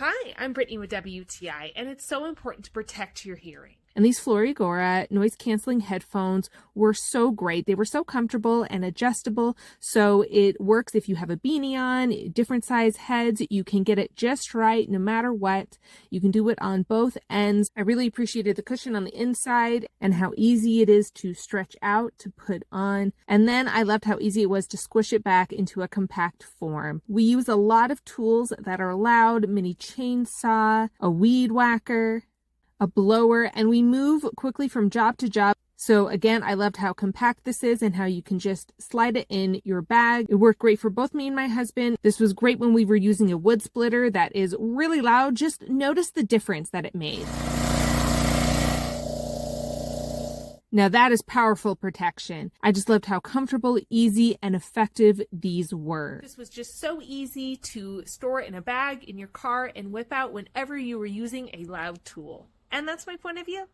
Hi, I'm Brittany with WTI, and it's so important to protect your hearing. And these Floriogra noise-canceling headphones were so great. They were so comfortable and adjustable, so it works if you have a beanie on, different size heads. You can get it just right no matter what. You can do it on both ends. I really appreciated the cushion on the inside and how easy it is to stretch out to put on. And then I loved how easy it was to squish it back into a compact form. We use a lot of tools that are loud: mini chainsaw, a weed whacker, a blower, and we move quickly from job to job. So again, I loved how compact this is and how you can just slide it in your bag. It worked great for both me and my husband. This was great when we were using a wood splitter that is really loud. Just notice the difference that it made. Now that is powerful protection. I just loved how comfortable, easy, and effective these were. This was just so easy to store in a bag, in your car, and whip out whenever you were using a loud tool. And that's my point of view.